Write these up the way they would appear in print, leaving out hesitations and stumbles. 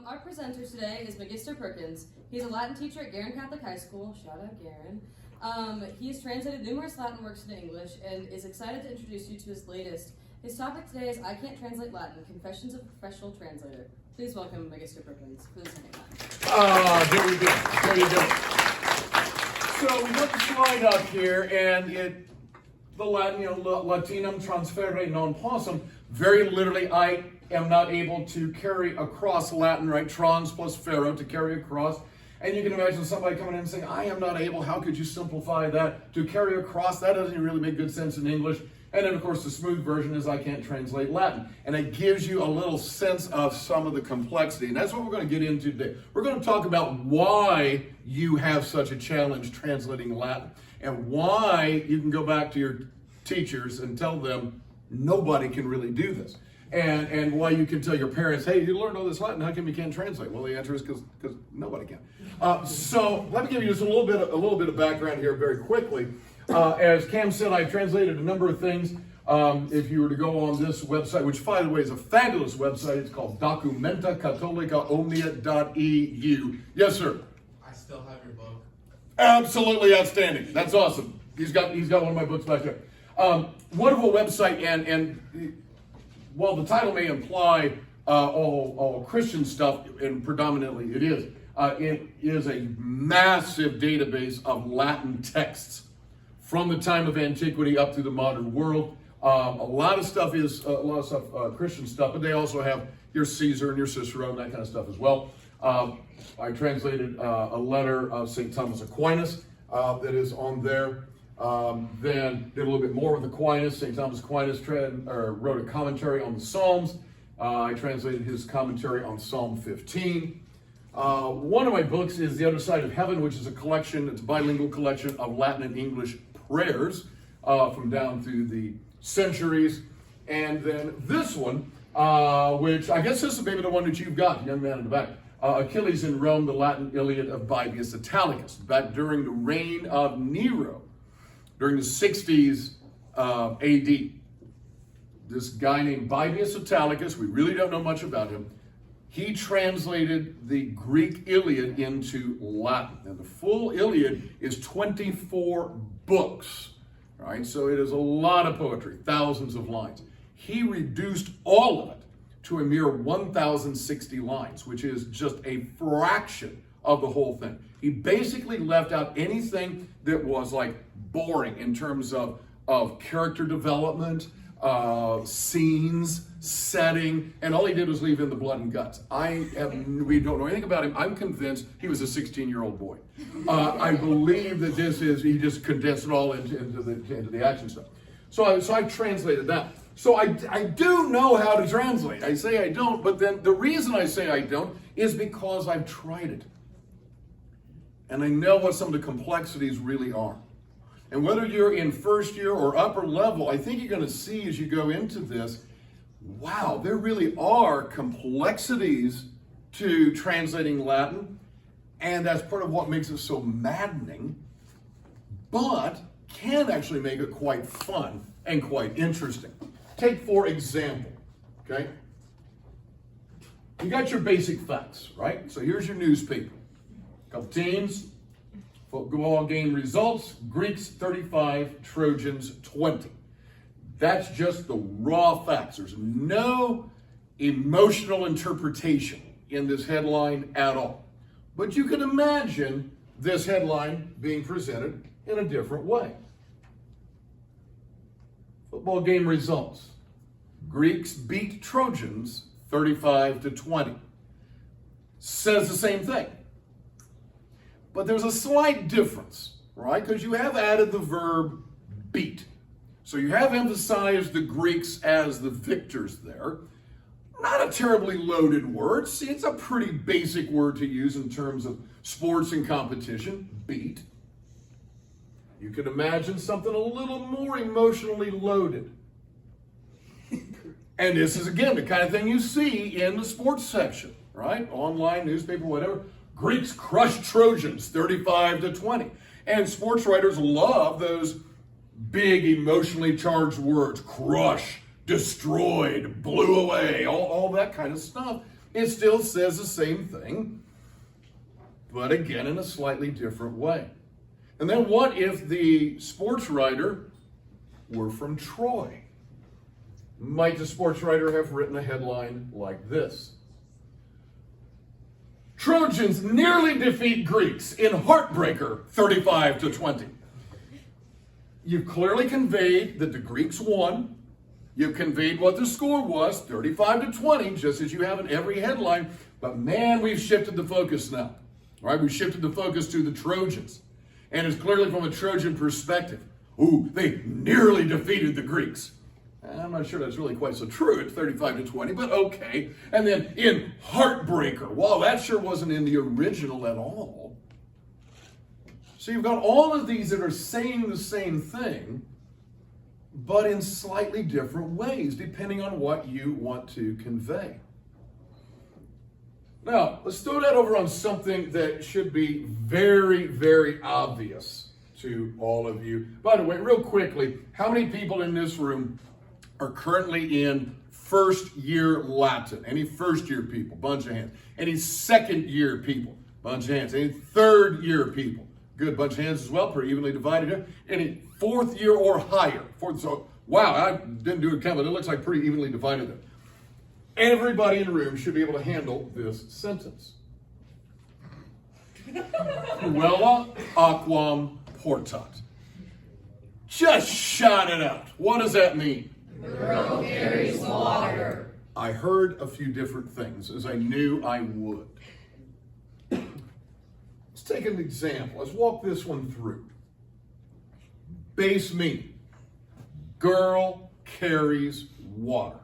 Our presenter today is Magister Perkins. He's a Latin teacher at Guerin Catholic High School. Shout out Guerin. He has translated numerous Latin works into English and is excited to introduce you to his latest. His topic today is I Can't Translate Latin, Confessions of a Professional Translator. Please welcome Magister Perkins for this evening. There you go. There you go. So we got the slide up here, and the Latin, Latinum transferre non possum, very literally, I am not able to carry across Latin, right? Trans plus ferro, to carry across. And you can imagine somebody coming in and saying, I am not able, how could you simplify that? To carry across, that doesn't really make good sense in English. And then, of course, the smooth version is I can't translate Latin. And it gives you a little sense of some of the complexity. And that's what we're going to get into today. We're going to talk about why you have such a challenge translating Latin and why you can go back to your teachers and tell them nobody can really do this. And why you can tell your parents, hey, you learned all this Latin, how come you can't translate? Well, the answer is because nobody can. So let me give you just a little bit of background here very quickly. As Cam said, I've translated a number of things. If you were to go on this website, which, by the way, is a fabulous website, it's called documentacatholicaomnia.eu. Yes, sir. I still have your book. Absolutely outstanding. That's awesome. He's got one of my books back there. Wonderful website, and while the title may imply all Christian stuff, and predominantly it is a massive database of Latin texts from the time of antiquity up through the modern world. A lot of stuff is Christian stuff, but they also have your Caesar and your Cicero and that kind of stuff as well. I translated a letter of St. Thomas Aquinas that is on there. Then did a little bit more with Aquinas. St. Thomas Aquinas wrote a commentary on the Psalms. I translated his commentary on Psalm 15. One of my books is The Other Side of Heaven, which is it's a bilingual collection of Latin and English prayers from down through the centuries. And then this one, which I guess this is maybe the one that you've got, young man in the back. Achilles in Rome, the Latin Iliad of Baebius Italicus, back during the reign of Nero. During the 60s AD, this guy named Baebius Italicus, we really don't know much about him, he translated the Greek Iliad into Latin. And the full Iliad is 24 books, right? So it is a lot of poetry, thousands of lines. He reduced all of it to a mere 1,060 lines, which is just a fraction of the whole thing. He basically left out anything that was like boring in terms of character development, scenes, setting, and all he did was leave in the blood and guts. We don't know anything about him. I'm convinced he was a 16-year-old boy. I believe that he just condensed it all into the action stuff. So I translated that. So I do know how to translate. I say I don't, but then the reason I say I don't is because I've tried it. And I know what some of the complexities really are. And whether you're in first year or upper level, I think you're going to see as you go into this, wow, there really are complexities to translating Latin. And that's part of what makes it so maddening, but can actually make it quite fun and quite interesting. Take, for example, okay? You got your basic facts, right? So here's your newspaper. Couple teams, football game results, Greeks 35, Trojans 20. That's just the raw facts. There's no emotional interpretation in this headline at all. But you can imagine this headline being presented in a different way. Football game results. Greeks beat Trojans 35-20. Says the same thing. But there's a slight difference, right? Because you have added the verb beat. So you have emphasized the Greeks as the victors there. Not a terribly loaded word. See, it's a pretty basic word to use in terms of sports and competition, beat. You can imagine something a little more emotionally loaded. And this is, again, the kind of thing you see in the sports section, right? Online, newspaper, whatever. Greeks crushed Trojans 35-20. And sports writers love those big emotionally charged words. Crush, destroyed, blew away, all that kind of stuff. It still says the same thing, but again in a slightly different way. And then what if the sports writer were from Troy? Might the sports writer have written a headline like this? Trojans nearly defeat Greeks in heartbreaker 35-20. You've clearly conveyed that the Greeks won. You've conveyed what the score was, 35-20, just as you have in every headline. But man, we've shifted the focus now. All right, we've shifted the focus to the Trojans. And it's clearly from a Trojan perspective. Ooh, they nearly defeated the Greeks. I'm not sure that's really quite so true at 35-20, but okay. And then in Heartbreaker, wow, that sure wasn't in the original at all. So you've got all of these that are saying the same thing, but in slightly different ways, depending on what you want to convey. Now, let's throw that over on something that should be very, very obvious to all of you. By the way, real quickly, how many people in this room are currently in first year Latin? Any first year people? Bunch of hands. Any second year people? Bunch of hands. Any third year people? Good, bunch of hands as well, pretty evenly divided here. Any fourth year or higher? So, wow, I didn't do a count, but it looks like pretty evenly divided there. Everybody in the room should be able to handle this sentence. Cruella aquam portat. Just shout it out. What does that mean? The girl carries water. I heard a few different things, as I knew I would. Let's take an example. Let's walk this one through. Base meaning. Girl carries water.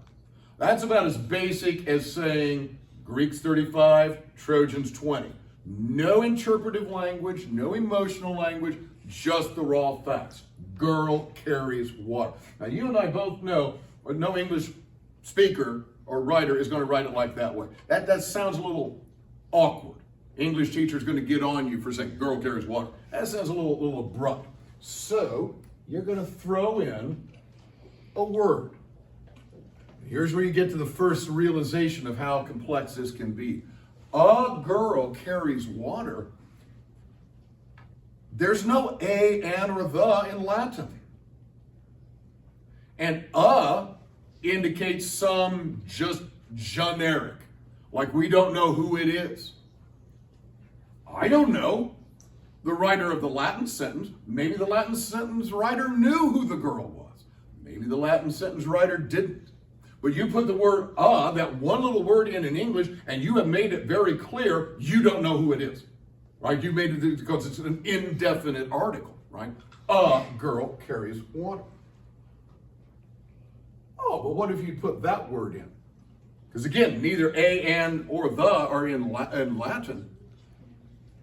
That's about as basic as saying Greeks 35, Trojans 20. No interpretive language, no emotional language, just the raw facts. Girl carries water. Now, you and I both know no English speaker or writer is going to write it like that way. That sounds a little awkward. English teacher is going to get on you for saying girl carries water. That sounds a little abrupt. So, you're going to throw in a word. Here's where you get to the first realization of how complex this can be. A girl carries water. There's no a, an, or the in Latin. And indicates some just generic, like we don't know who it is. I don't know. The writer of the Latin sentence, maybe the Latin sentence writer knew who the girl was. Maybe the Latin sentence writer didn't. But you put the word that one little word in English, and you have made it very clear you don't know who it is. Right? You made it because it's an indefinite article, right? A girl carries water. Oh, but what if you put that word in? Because again, neither a, an, or the are in Latin.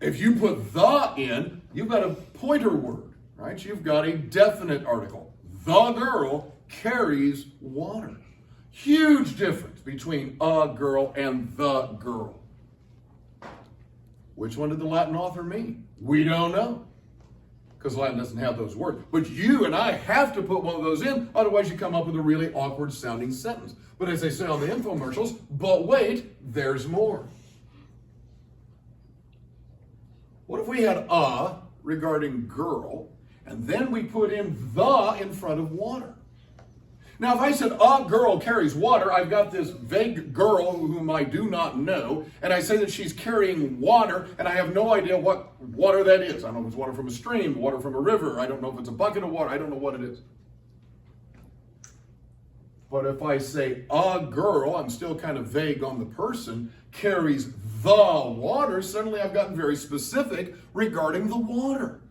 If you put the in, you've got a pointer word, right? You've got a definite article. The girl carries water. Huge difference between a girl and the girl. Which one did the Latin author mean? We don't know. Because Latin doesn't have those words. But you and I have to put one of those in, otherwise you come up with a really awkward sounding sentence. But as they say on the infomercials, but wait, there's more. What if we had a regarding girl, and then we put in the in front of water? Now, if I said a girl carries water, I've got this vague girl whom I do not know, and I say that she's carrying water, and I have no idea what water that is. I don't know if it's water from a stream, water from a river. I don't know if it's a bucket of water. I don't know what it is. But if I say a girl, I'm still kind of vague on the person, carries the water, suddenly I've gotten very specific regarding the water.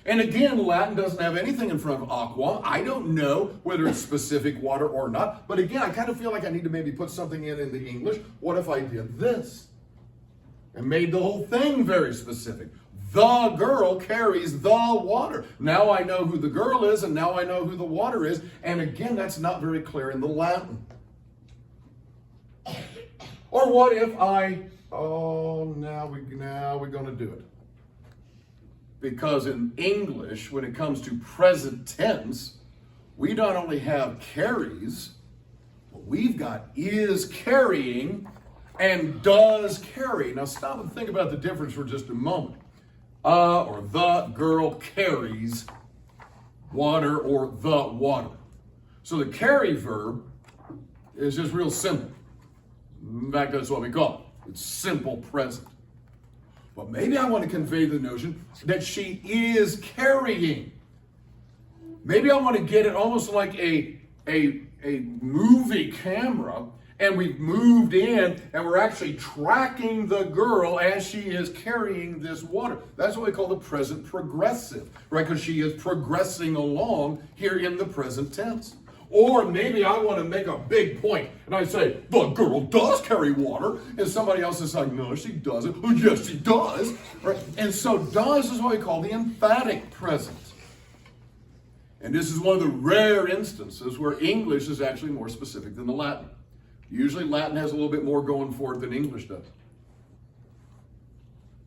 And again, Latin doesn't have anything in front of aqua. I don't know whether it's specific water or not. But again, I kind of feel like I need to maybe put something in the English. What if I did this? And made the whole thing very specific. The girl carries the water. Now I know who the girl is, and now I know who the water is. And again, that's not very clear in the Latin. Or what if now we're going to do it. Because in English, when it comes to present tense, we not only have carries, but we've got is carrying, and does carry. Now stop and think about the difference for just a moment. Or the girl carries water, or the water. So the carry verb is just real simple. In fact, that's what we call it. It's simple present. But maybe I want to convey the notion that she is carrying. Maybe I want to get it almost like a movie camera, and we've moved in and we're actually tracking the girl as she is carrying this water. That's what we call the present progressive, right? Because she is progressing along here in the present tense. Or maybe I want to make a big point and I say, the girl does carry water. And somebody else is like, no, she doesn't. Oh, yes, she does. Right? And so does is what we call the emphatic present. And this is one of the rare instances where English is actually more specific than the Latin. Usually Latin has a little bit more going for it than English does.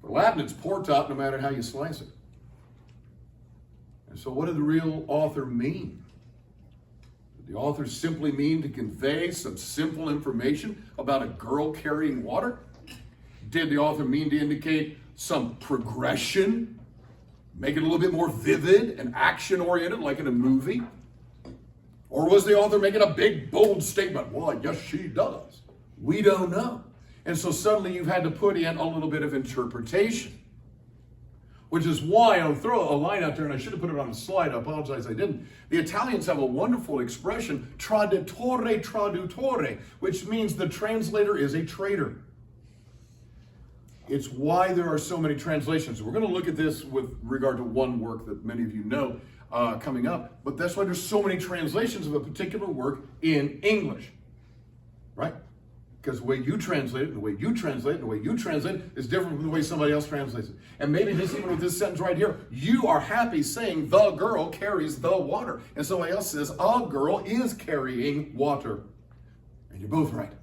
For Latin, it's poor top no matter how you slice it. And so what did the real author mean? Did the author simply mean to convey some simple information about a girl carrying water? Did the author mean to indicate some progression? Make it a little bit more vivid and action-oriented like in a movie? Or was the author making a big, bold statement? Well, yes, she does. We don't know. And so suddenly you've had to put in a little bit of interpretation. Which is why, I'll throw a line out there, and I should have put it on a slide. I apologize I didn't. The Italians have a wonderful expression, traditore traduttore, which means the translator is a traitor. It's why there are so many translations. We're going to look at this with regard to one work that many of you know coming up, but that's why there's so many translations of a particular work in English, right? Because the way you translate it, and the way you translate it, and the way you translate it is different from the way somebody else translates it. And maybe just even with this sentence right here, you are happy saying the girl carries the water, and somebody else says a girl is carrying water. And you're both right.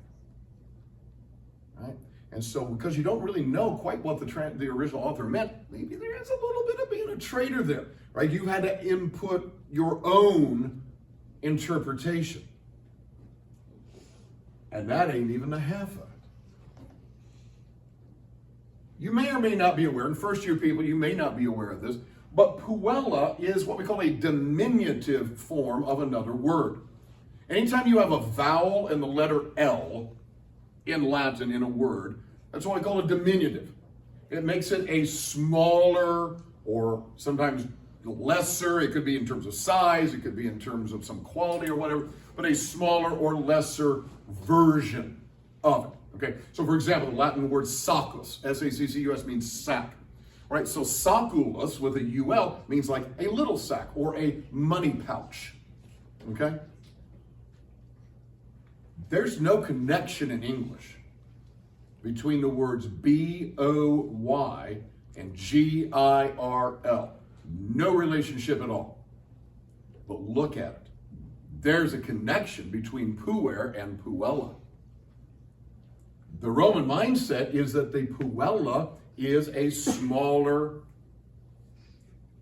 Right? And so because you don't really know quite what the original author meant, maybe there is a little bit of being a traitor there, right? You had to input your own interpretation. And that ain't even the half of it. You may or may not be aware, and first year people, you may not be aware of this, but puella is what we call a diminutive form of another word. Anytime you have a vowel and the letter L in Latin in a word, that's what we call a diminutive. It makes it a smaller or sometimes lesser. It could be in terms of size, it could be in terms of some quality or whatever, but a smaller or lesser version of it. Okay, so for example, the Latin word saccus, S-A-C-C-U-S, means sack. Right, so sacculus with a U-L means like a little sack or a money pouch. Okay? There's no connection in English between the words B-O-Y and G-I-R-L. No relationship at all. But look at it. There's a connection between puer and puella. The Roman mindset is that the puella is a smaller,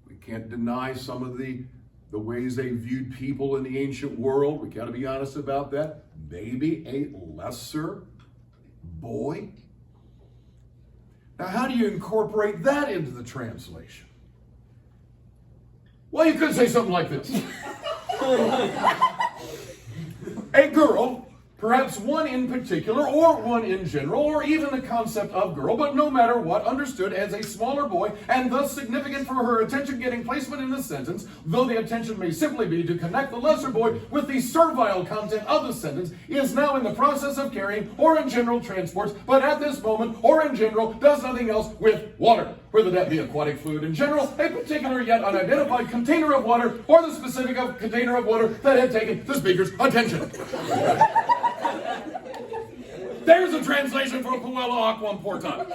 we can't deny some of the ways they viewed people in the ancient world. We got to be honest about that. Maybe a lesser boy. Now, how do you incorporate that into the translation? Well, you could say something like this. A girl, perhaps one in particular, or one in general, or even the concept of girl, but no matter what, understood as a smaller boy, and thus significant for her attention-getting placement in the sentence, though the attention may simply be to connect the lesser boy with the servile content of the sentence, is now in the process of carrying, or in general transports, but at this moment, or in general, does nothing else with water. Whether that be aquatic fluid in general, a particular yet unidentified container of water, or the specific container of water that had taken the speaker's attention. There's a translation for puella aquam portant.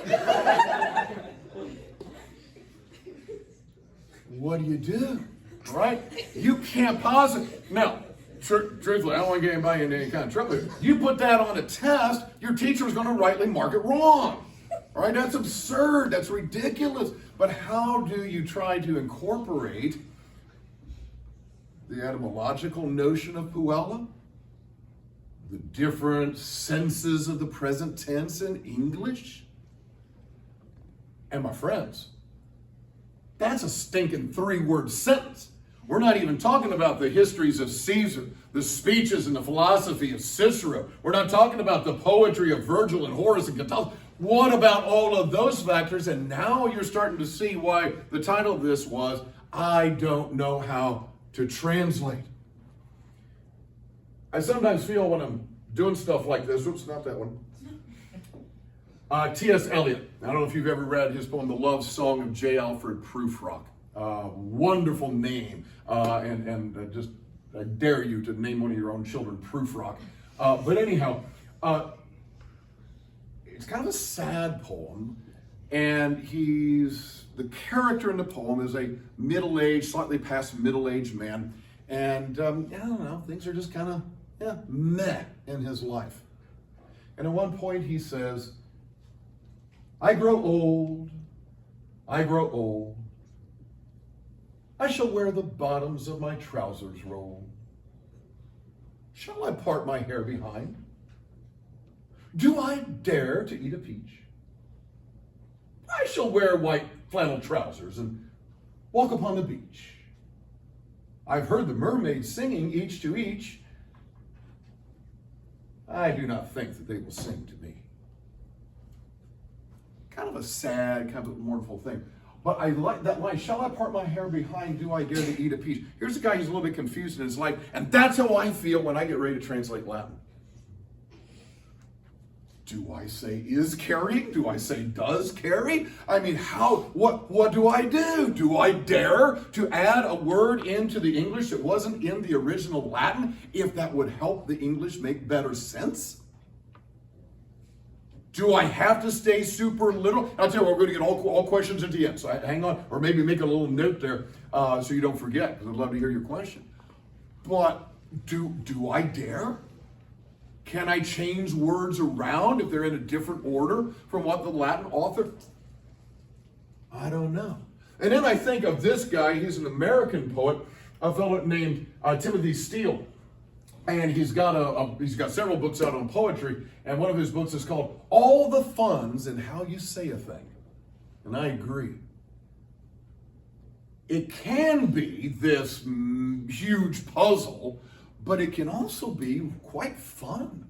What do you do? Right? You can't pause it. Now, truthfully, I don't want to get anybody into any kind of trouble here. You put that on a test, your teacher is going to rightly mark it wrong. All right, that's absurd. That's ridiculous. But how do you try to incorporate the etymological notion of puella? the different senses of the present tense in English? And my friends, that's a stinking 3-word sentence. We're not even talking about the histories of Caesar, the speeches and the philosophy of Cicero. We're not talking about the poetry of Virgil and Horace and Catullus. What about all of those factors? And now you're starting to see why the title of this was, I don't know how to translate. I sometimes feel when I'm doing stuff like this, oops, not that one. T.S. Eliot. I don't know if you've ever read his poem, The Love Song of J. Alfred Prufrock. Wonderful name. And just I dare you to name one of your own children Prufrock. But anyhow, it's kind of a sad poem. And the character in the poem is a middle-aged, slightly past middle-aged man. And I don't know, things are just kind of meh in his life. And at one point he says, I grow old, I shall wear the bottoms of my trousers roll. Shall I part my hair behind? Do I dare to eat a peach? I shall wear white flannel trousers and walk upon the beach. I've heard the mermaids singing each to each. I do not think that they will sing to me. Kind of a sad, kind of a mournful thing. But I like that line, shall I part my hair behind, do I dare to eat a peach? Here's a guy who's a little bit confused in his life, and that's how I feel when I get ready to translate Latin. Do I say is carrying? Do I say does carry? I mean, what do I do? Do I dare to add a word into the English that wasn't in the original Latin if that would help the English make better sense? Do I have to stay super literal? I'll tell you what, we're going to get all questions at the end, so hang on, or maybe make a little note there so you don't forget, because I'd love to hear your question. But do I dare? Can I change words around if they're in a different order from what the Latin author? I don't know. And then I think of this guy, he's an American poet, a fellow named Timothy Steele. And he's got several books out on poetry, and one of his books is called All the Funds in How You Say a Thing. And I agree. It can be this huge puzzle, but it can also be quite fun.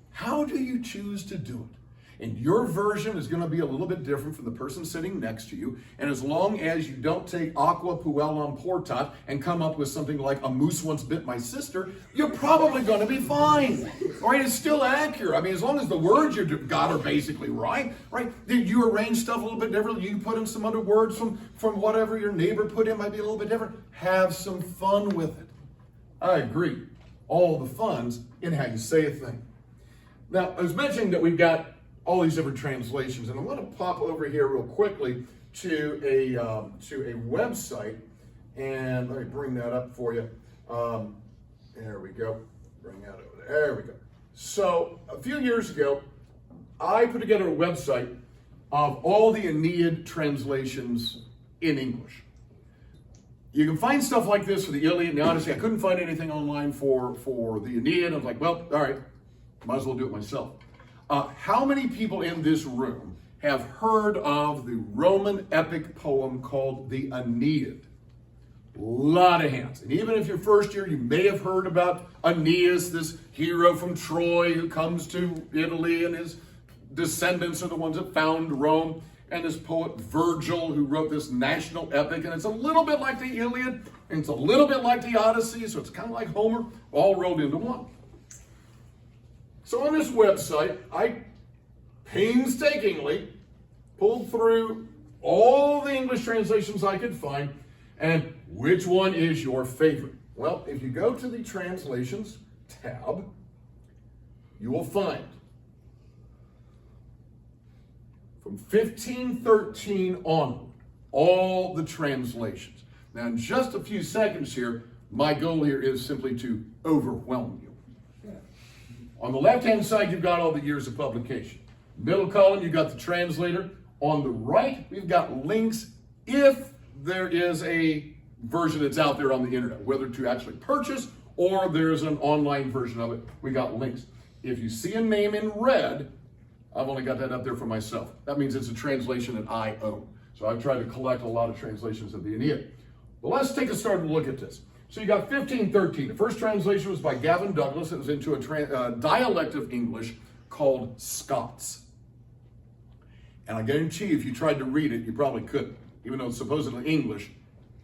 How do you choose to do it? And your version is going to be a little bit different from the person sitting next to you. And as long as you don't take aqua puellam portat and come up with something like a moose once bit my sister, you're probably going to be fine. All right, it's still accurate. I mean, as long as the words you've got are basically right? You arrange stuff a little bit differently. You put in some other words from whatever your neighbor put in might be a little bit different. Have some fun with it. I agree. All the fun's in how you say a thing. Now, I was mentioning that we've got all these different translations, and I want to pop over here real quickly to a website, and let me bring that up for you. There we go. Bring that over there. There we go. So a few years ago, I put together a website of all the Aeneid translations in English. You can find stuff like this for the Iliad and the Odyssey. I couldn't find anything online for the Aeneid. I was like, well, all right, might as well do it myself. How many people in this room have heard of the Roman epic poem called the Aeneid? A lot of hands. And even if you're first year, you may have heard about Aeneas, this hero from Troy who comes to Italy, and his descendants are the ones that found Rome. And this poet Virgil, who wrote this national epic, and it's a little bit like the Iliad, and it's a little bit like the Odyssey, so it's kind of like Homer, all rolled into one. So on this website, I painstakingly pulled through all the English translations I could find, and which one is your favorite? Well, if you go to the Translations tab, you will find from 1513 onward, all the translations. Now, in just a few seconds here, my goal here is simply to overwhelm you. On the left-hand side, you've got all the years of publication. Middle column, you've got the translator. On the right, we've got links if there is a version that's out there on the internet, whether to actually purchase or there's an online version of it. We got links. If you see a name in red, I've only got that up there for myself. That means it's a translation that I own. So I've tried to collect a lot of translations of the Aeneid. Well, let's take a start and look at this. So you got 1513. The first translation was by Gavin Douglas. It was into a dialect of English called Scots. And I guarantee you, if you tried to read it, you probably couldn't. Even though it's supposedly English,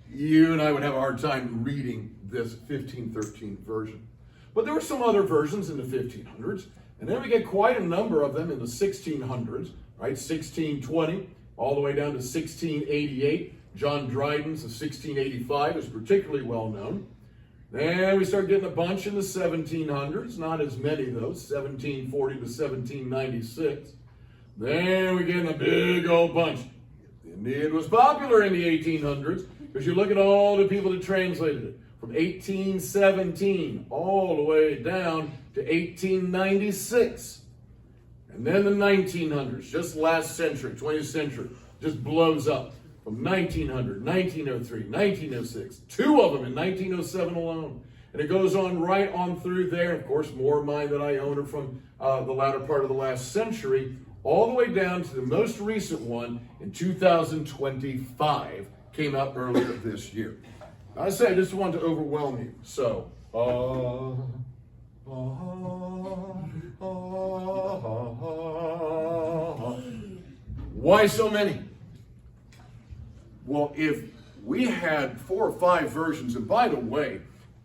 you and I would have a hard time reading this 1513 version. But there were some other versions in the 1500s. And then we get quite a number of them in the 1600s, right? 1620, all the way down to 1688. John Dryden's of 1685 is particularly well known. Then we start getting a bunch in the 1700s, not as many though, 1740 to 1796. Then we get a big old bunch. The Aeneid was popular in the 1800s because you look at all the people that translated it. From 1817 all the way down to 1896. And then the 1900s, just last century, 20th century, just blows up. From 1900, 1903, 1906, two of them in 1907 alone. And it goes on right on through there. Of course, more of mine that I own are from the latter part of the last century, all the way down to the most recent one in 2025, came out earlier this year. I say I just want to overwhelm you. So, why so many? Well, if we had 4 or 5 versions, and by the way,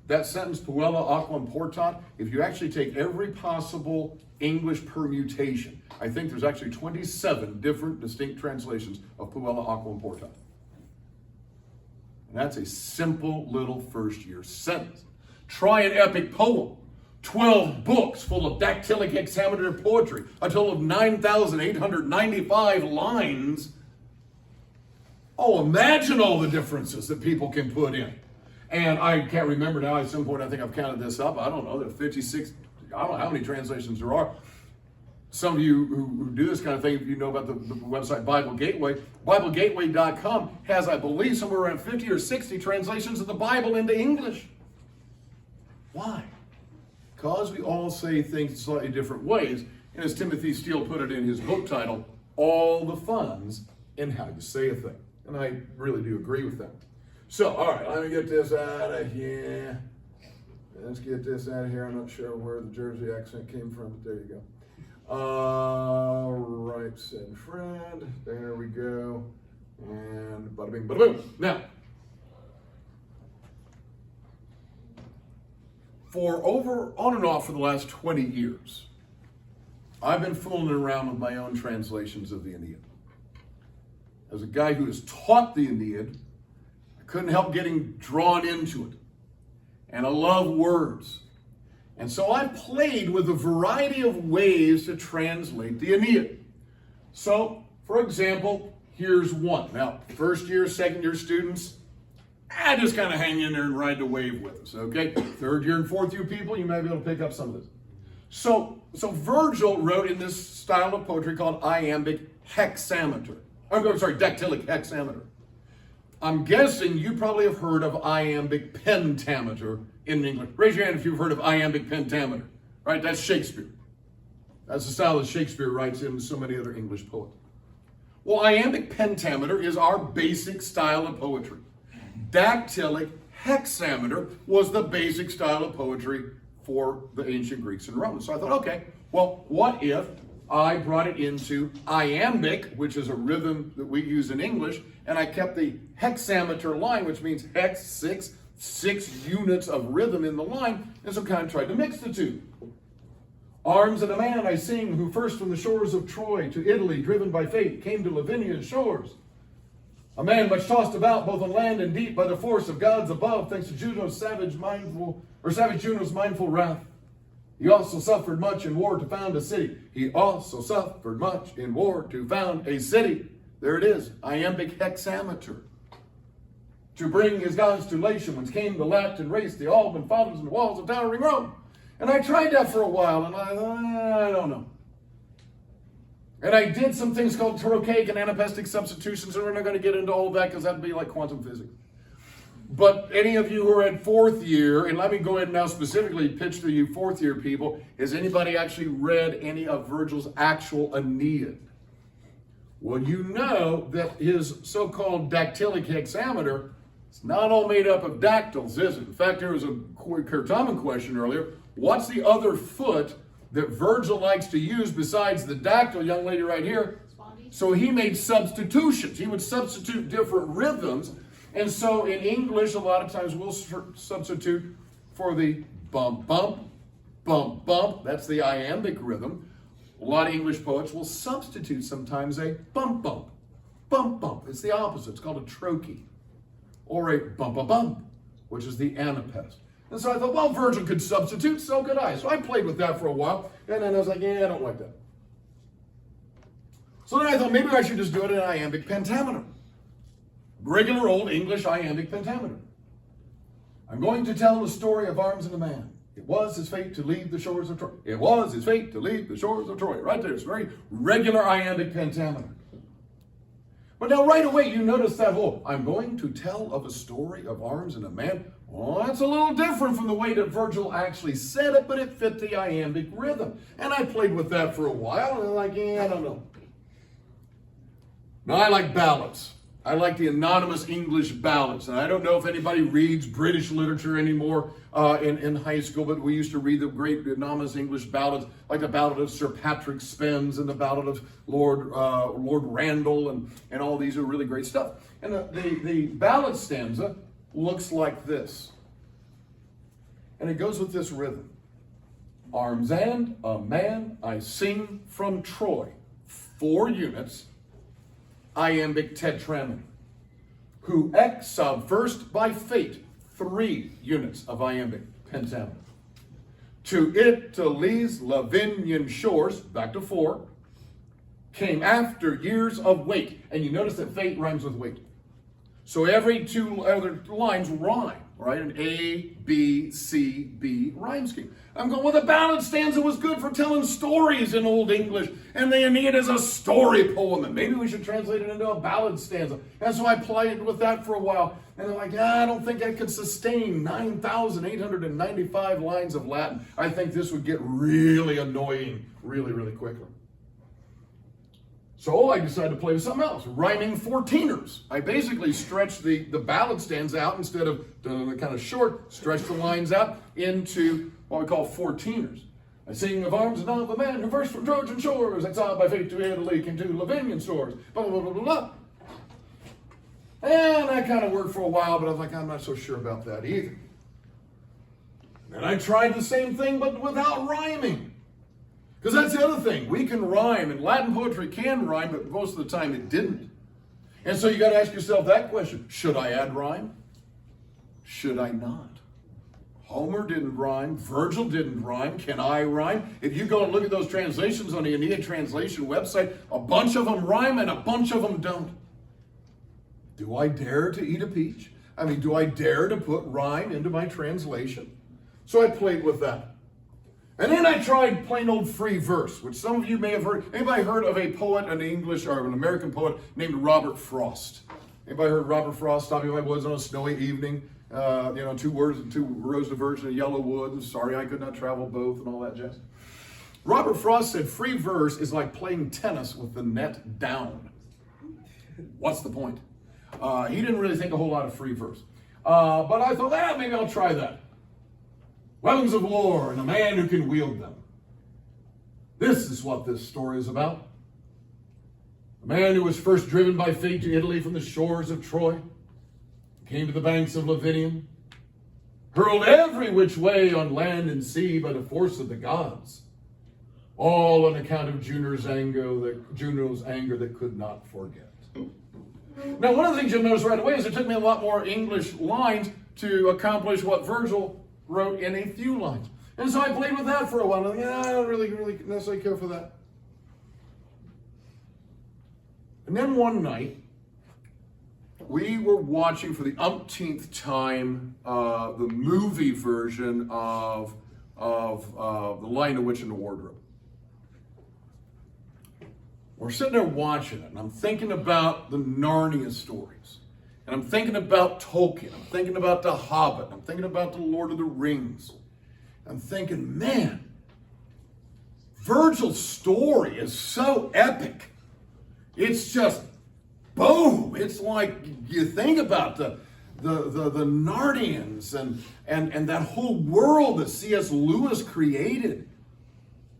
that sentence, Puella aquam portat, if you actually take every possible English permutation, I think there's actually 27 different distinct translations of Puella aquam portat. And that's a simple little first-year sentence. Try an epic poem. 12 books full of dactylic hexameter poetry, a total of 9,895 lines. Oh, imagine all the differences that people can put in. And I can't remember now, at some point I think I've counted this up. I don't know, there are 56, I don't know how many translations there are. Some of you who do this kind of thing, if you know about the website Bible Gateway, BibleGateway.com has, I believe, somewhere around 50 or 60 translations of the Bible into English. Why? Because we all say things in slightly different ways. And as Timothy Steele put it in his book title, all the fun's in how you say a thing. And I really do agree with that. So, all right, let me get this out of here. Let's get this out of here. I'm not sure where the Jersey accent came from, but there you go. All right, send friend. There we go. And bada bing, bada boom. Now, for on and off for the last 20 years, I've been fooling around with my own translations of the Aeneid. As a guy who has taught the Aeneid, I couldn't help getting drawn into it. And I love words. And so I've played with a variety of ways to translate the Aeneid. So, for example, here's one. Now, first year, second year students, just kind of hang in there and ride the wave with us, okay? Third year and fourth year people, you might be able to pick up some of this. So Virgil wrote in this style of poetry called iambic hexameter. Dactylic hexameter. I'm guessing you probably have heard of iambic pentameter in English. Raise your hand if you've heard of iambic pentameter. Right? That's Shakespeare. That's the style that Shakespeare writes in, and so many other English poets. Well, iambic pentameter is our basic style of poetry. Dactylic hexameter was the basic style of poetry for the ancient Greeks and Romans. So I thought, okay, well, what if I brought it into iambic, which is a rhythm that we use in English, and I kept the hexameter line, which means hex, six units of rhythm in the line, and so kind of tried to mix the two. Arms of a man I sing, who first from the shores of Troy to Italy, driven by fate, came to Lavinia's shores. A man much tossed about both on land and deep by the force of gods above, thanks to savage Juno's mindful wrath. He also suffered much in war to found a city. He also suffered much in war to found a city. There it is, iambic hexameter. To bring his gods to Latium, whence came the Latin race, the Alban fathers and the walls of towering Rome. And I tried that for a while, and I don't know. And I did some things called torocaic and anapestic substitutions, and we're not going to get into all of that because that would be like quantum physics. But any of you who are at fourth year, and let me go ahead and now specifically pitch to you fourth year people, has anybody actually read any of Virgil's actual Aeneid? Well, you know that his so-called dactylic hexameter is not all made up of dactyls, is it? In fact, there was a Curtoman question earlier. What's the other foot that Virgil likes to use besides the dactyl, young lady right here? So he made substitutions. He would substitute different rhythms. And so in English, a lot of times we'll substitute for the bump, bump, bump, bump. That's the iambic rhythm. A lot of English poets will substitute sometimes a bump, bump, bump, bump. It's the opposite. It's called a trochee. Or a bump, a bump, which is the anapest. And so I thought, well, Virgil could substitute, so could I. So I played with that for a while. And then I was like, yeah, I don't like that. So then I thought, maybe I should just do it in iambic pentameter. Regular old English iambic pentameter. I'm going to tell the story of arms and a man. It was his fate to leave the shores of Troy. It was his fate to leave the shores of Troy. Right there. It's very regular iambic pentameter. But now right away you notice that whole, I'm going to tell of a story of arms and a man. Well, that's a little different from the way that Virgil actually said it, but it fit the iambic rhythm. And I played with that for a while, and I'm like, yeah, I don't know. Now I like ballads. I like the anonymous English ballads. And I don't know if anybody reads British literature anymore in high school, but we used to read the great anonymous English ballads, like the ballad of Sir Patrick Spens and the ballad of Lord Randall, and all these are really great stuff. And the ballad stanza looks like this. And it goes with this rhythm. Arms and a man I sing from Troy. 4 units. Iambic tetrameter. Who subversed by fate. 3 units of iambic pentameter. To Italy's Lavinian shores, back to 4, came after years of wait. And you notice that fate rhymes with wait. So every 2 other lines rhyme, right? An A, B, C, B rhyme scheme. I'm going, well, the ballad stanza was good for telling stories in Old English, and the Aeneid is a story poem, and maybe we should translate it into a ballad stanza. And so I played with that for a while, and I'm like, I don't think I could sustain 9,895 lines of Latin. I think this would get really annoying really, really quickly. So I decided to play with something else, rhyming 14ers. I basically stretched the ballad stanza out instead of the kind of short, stretch the lines out into what we call 14ers. I sing of arms and of a man who first from Trojan shores, exiled by fate to Italy, came to Lavinian shores, blah, blah, blah, blah, blah. And that kind of worked for a while, but I was like, I'm not so sure about that either. And I tried the same thing, but without rhyming. Because that's the other thing. We can rhyme, and Latin poetry can rhyme, but most of the time it didn't. And so you got to ask yourself that question. Should I add rhyme? Should I not? Homer didn't rhyme. Virgil didn't rhyme. Can I rhyme? If you go and look at those translations on the Aeneid translation website, a bunch of them rhyme and a bunch of them don't. Do I dare to eat a peach? I mean, do I dare to put rhyme into my translation? So I played with that. And then I tried plain old free verse, which some of you may have heard. Anybody heard of a poet, an English or an American poet named Robert Frost? Anybody heard Robert Frost stopping by woods on a snowy evening? 2 words and 2 rows of verse in a yellow wood. And sorry, I could not travel both and all that jazz. Robert Frost said free verse is like playing tennis with the net down. What's the point? He didn't really think a whole lot of free verse. But I thought, maybe I'll try that. Weapons of war and a man who can wield them. This is what this story is about. A man who was first driven by fate to Italy from the shores of Troy, came to the banks of Lavinium, hurled every which way on land and sea by the force of the gods, all on account of Juno's anger that could not forget. Now, one of the things you'll notice right away is it took me a lot more English lines to accomplish what Virgil wrote in a few lines. And so I played with that for a while. And I don't really necessarily care for that. And then one night, we were watching for the umpteenth time the movie version of The Lion, the Witch, and the Wardrobe. We're sitting there watching it, and I'm thinking about the Narnia stories. and I'm thinking about Tolkien, I'm thinking about The Hobbit, I'm thinking about The Lord of the Rings. I'm thinking, man, Virgil's story is so epic. It's just boom. It's like you think about the Narnians and that whole world that C.S. Lewis created.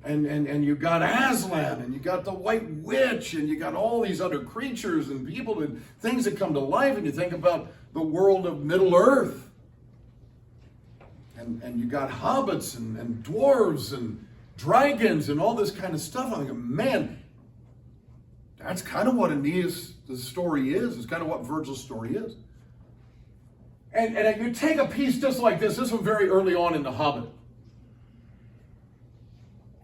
And you got Aslan, and you got the White Witch, and you got all these other creatures and people and things that come to life, and you think about the world of Middle Earth. And you got hobbits and dwarves and dragons and all this kind of stuff. I'm like, man, that's kind of what Aeneid's story is. It's kind of what Virgil's story is. And you take a piece just like this one very early on in The Hobbit.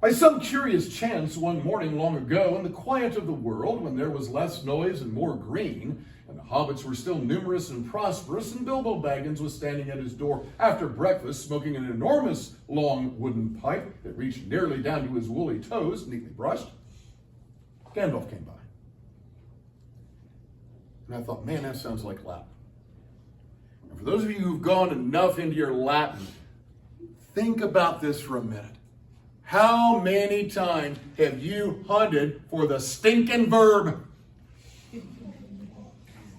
By some curious chance, one morning long ago, in the quiet of the world, when there was less noise and more green, and the hobbits were still numerous and prosperous, and Bilbo Baggins was standing at his door after breakfast, smoking an enormous long wooden pipe that reached nearly down to his woolly toes, neatly brushed, Gandalf came by. And I thought, man, that sounds like Latin. And for those of you who've gone enough into your Latin, think about this for a minute. How many times have you hunted for the stinking verb?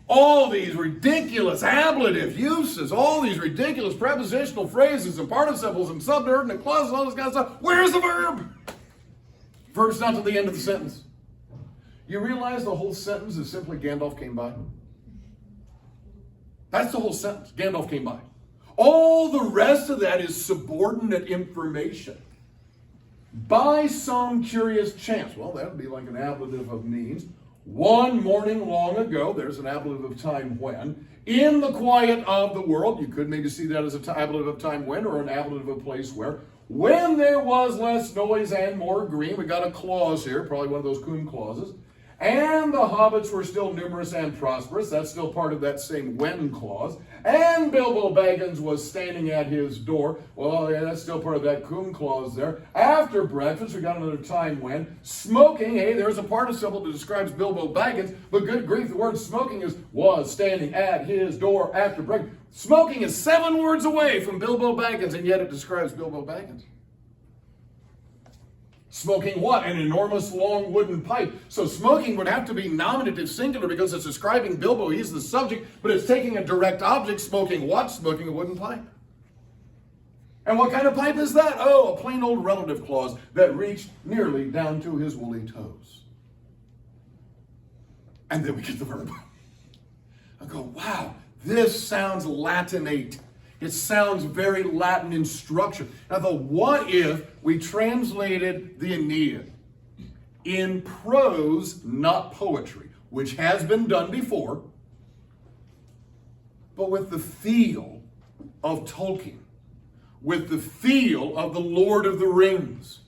All these ridiculous ablative uses, all these ridiculous prepositional phrases and participles and subordinate and clauses, all this kind of stuff. Where's the verb? Verb's not to the end of the sentence. You realize the whole sentence is simply Gandalf came by? That's the whole sentence. Gandalf came by. All the rest of that is subordinate information. By some curious chance. Well, that would be like an ablative of means. One morning long ago, there's an ablative of time when. In the quiet of the world, you could maybe see that as an ablative of time when, or an ablative of place where. When there was less noise and more green, we got a clause here, probably one of those coon clauses. And the hobbits were still numerous and prosperous. That's still part of that same when clause. And Bilbo Baggins was standing at his door. Well, yeah, that's still part of that coon clause there. After breakfast, we got another time when. Smoking, hey, there's a participle that describes Bilbo Baggins, but good grief, the word smoking was standing at his door after breakfast. Smoking is 7 words away from Bilbo Baggins, and yet it describes Bilbo Baggins. Smoking what? An enormous long wooden pipe. So smoking would have to be nominative singular because it's describing Bilbo. He's the subject, but it's taking a direct object. Smoking what? Smoking a wooden pipe. And what kind of pipe is that? Oh, a plain old relative clause that reached nearly down to his woolly toes. And then we get the verb. I go, wow, this sounds Latinate. It sounds very Latin in structure. Now, what if we translated the Aeneid in prose, not poetry, which has been done before, but with the feel of Tolkien, with the feel of the Lord of the Rings,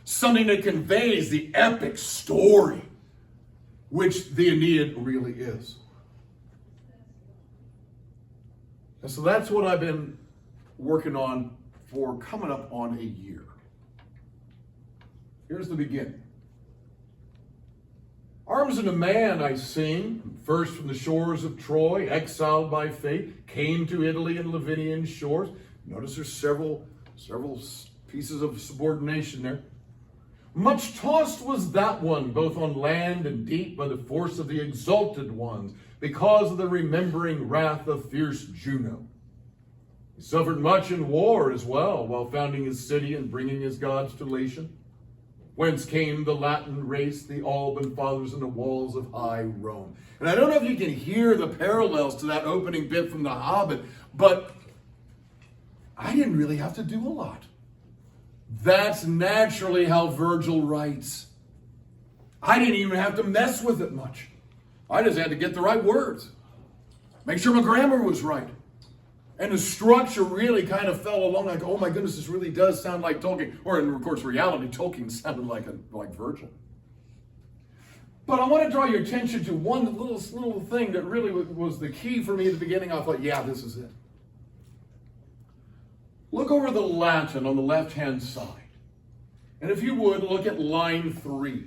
something that conveys the epic story, which the Aeneid really is. And so that's what I've been working on for coming up on a year. Here's the beginning. Arms and a man I sing, first from the shores of Troy, exiled by fate, came to Italy and Lavinian shores. Notice there's several pieces of subordination there. Much tossed was that one, both on land and deep, by the force of the exalted ones, because of the remembering wrath of fierce Juno. He suffered much in war as well, while founding his city and bringing his gods to Latium, whence came the Latin race, the Alban fathers and the walls of high Rome. And I don't know if you can hear the parallels to that opening bit from The Hobbit, but I didn't really have to do a lot. That's naturally how Virgil writes. I didn't even have to mess with it much. I just had to get the right words. Make sure my grammar was right. And the structure really kind of fell along like, oh my goodness, this really does sound like Tolkien. Or in, of course, reality, Tolkien sounded like Virgil. But I want to draw your attention to one little thing that really was the key for me at the beginning. I thought, yeah, this is it. Look over the Latin on the left-hand side. And if you would, look at line 3.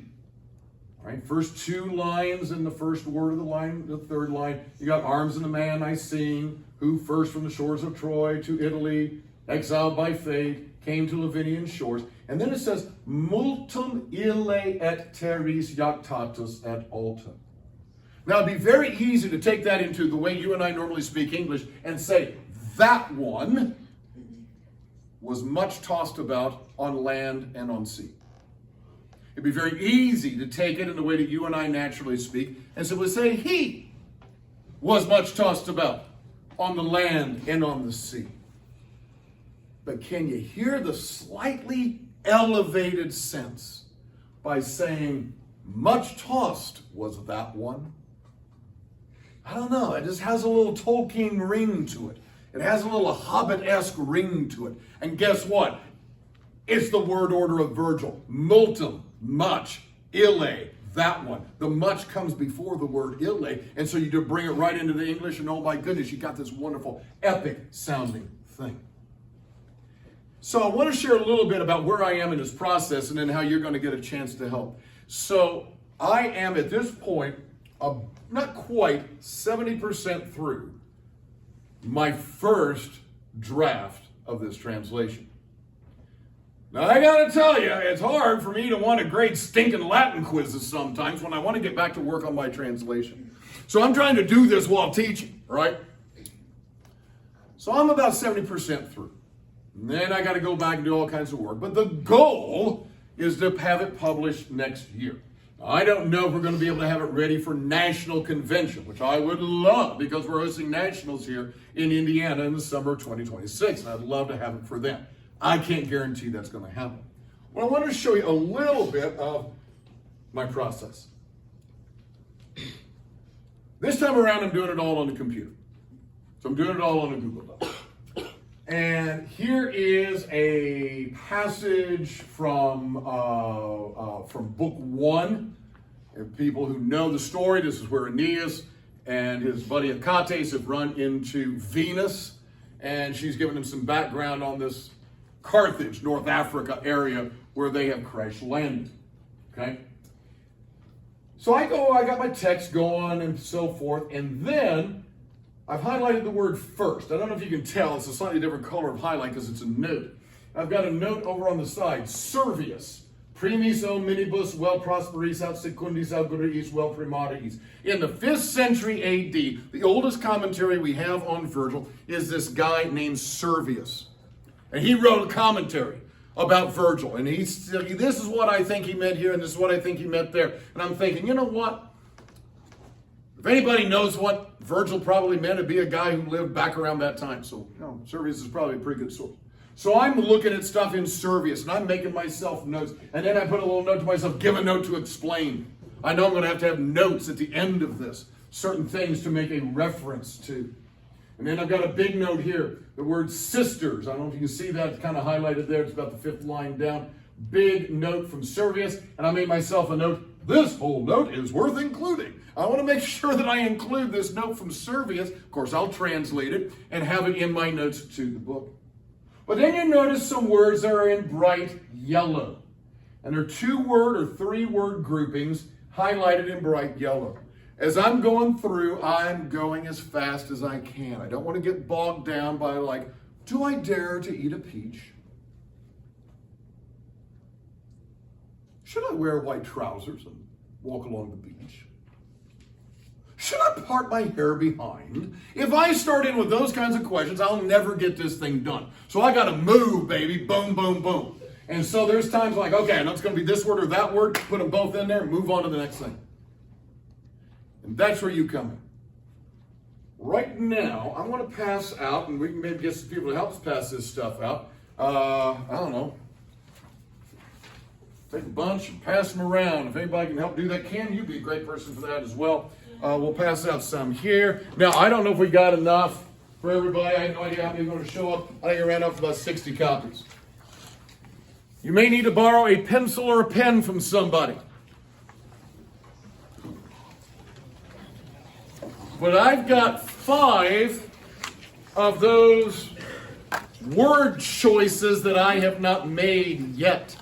Right? First two lines in the first word of the line, the third line. You got arms in the man I seen, who first from the shores of Troy to Italy, exiled by fate, came to Lavinian shores. And then it says, multum ille et terris jactatus et alta. Now, it'd be very easy to take that into the way you and I normally speak English and say, that one was much tossed about on land and on sea. It'd be very easy to take it in the way that you and I naturally speak and simply say, he was much tossed about on the land and on the sea. But can you hear the slightly elevated sense by saying, much tossed was that one? I don't know. It just has a little Tolkien ring to it. It has a little Hobbit-esque ring to it. And guess what? It's the word order of Virgil. Multum, much, ille, that one. The much comes before the word ille. And so you do bring it right into the English, and oh my goodness, you got this wonderful, epic-sounding thing. So I want to share a little bit about where I am in this process and then how you're going to get a chance to help. So I am at this point, not quite 70% through my first draft of this translation. Now I gotta tell you, it's hard for me to want to grade stinking Latin quizzes sometimes when I want to get back to work on my translation. So I'm trying to do this while teaching, right? So I'm about 70% through. And then I got to go back and do all kinds of work. But the goal is to have it published next year. I don't know if we're going to be able to have it ready for National Convention, which I would love because we're hosting nationals here in Indiana in the summer of 2026. And I'd love to have it for them. I can't guarantee that's going to happen. Well, I want to show you a little bit of my process. This time around, I'm doing it all on the computer. So I'm doing it all on a Google Doc. And here is a passage from book 1. And people who know the story, this is where Aeneas and his buddy Achates have run into Venus. And she's given them some background on this Carthage, North Africa area where they have crash landed. Okay? So I got my text going and so forth. And then I've highlighted the word first. I don't know if you can tell, it's a slightly different color of highlight because it's a note. I've got a note over on the side, Servius, primis o minibus vel prosperis aut secundis auguriis vel primaris. In the 5th century AD, the oldest commentary we have on Virgil is this guy named Servius. And he wrote a commentary about Virgil. And this is what I think he meant here, and this is what I think he meant there. And I'm thinking, you know what? If anybody knows what Virgil probably meant, it'd be a guy who lived back around that time. So, Servius is probably a pretty good source. So I'm looking at stuff in Servius, and I'm making myself notes. And then I put a little note to myself, give a note to explain. I know I'm going to have notes at the end of this, certain things to make a reference to. And then I've got a big note here, the word sisters. I don't know if you can see that, it's kind of highlighted there. It's about the 5th line down. Big note from Servius, and I made myself a note. This whole note is worth including. I want to make sure that I include this note from Servius. Of course, I'll translate it and have it in my notes to the book. But then you notice some words that are in bright yellow. And they're 2-word or 3-word groupings highlighted in bright yellow. As I'm going through, I'm going as fast as I can. I don't want to get bogged down by do I dare to eat a peach? Should I wear white trousers and walk along the beach? Should I part my hair behind? If I start in with those kinds of questions, I'll never get this thing done. So I got to move, baby. Boom, boom, boom. And so there's times okay, and it's going to be this word or that word. Put them both in there and move on to the next thing. And that's where you come in. Right now, I want to pass out, and we can maybe get some people to help us pass this stuff out. I don't know. Take a bunch and pass them around. If anybody can help do that, you'd be a great person for that as well. We'll pass out some here. Now, I don't know if we got enough for everybody. I have no idea how many are going to show up. I think I ran up to about 60 copies. You may need to borrow a pencil or a pen from somebody. But I've got 5 of those word choices that I have not made yet.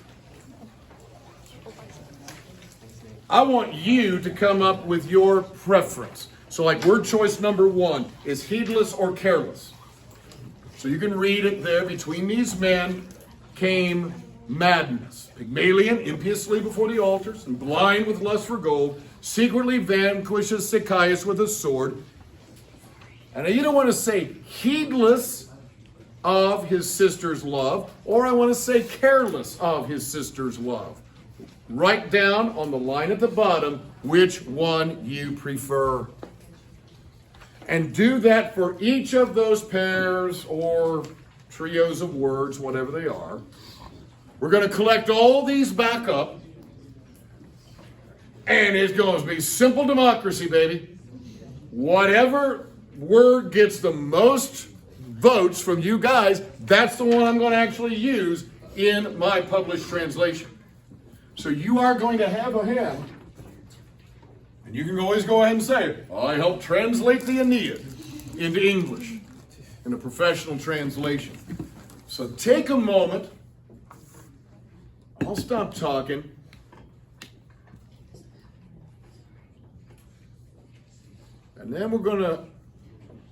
I want you to come up with your preference. So like word choice number 1 is heedless or careless. So you can read it there. Between these men came madness. Pygmalion, impiously before the altars, and blind with lust for gold, secretly vanquishes Zacchaeus with a sword. And you don't want to say heedless of his sister's love, or I want to say careless of his sister's love. Write down on the line at the bottom which one you prefer. And do that for each of those pairs or trios of words, whatever they are. We're going to collect all these back up. And it's going to be simple democracy, baby. Whatever word gets the most votes from you guys, that's the one I'm going to actually use in my published translation. So you are going to have a hand. And you can always go ahead and say, I helped translate the Aeneid into English in a professional translation. So take a moment. I'll stop talking. And then we're going to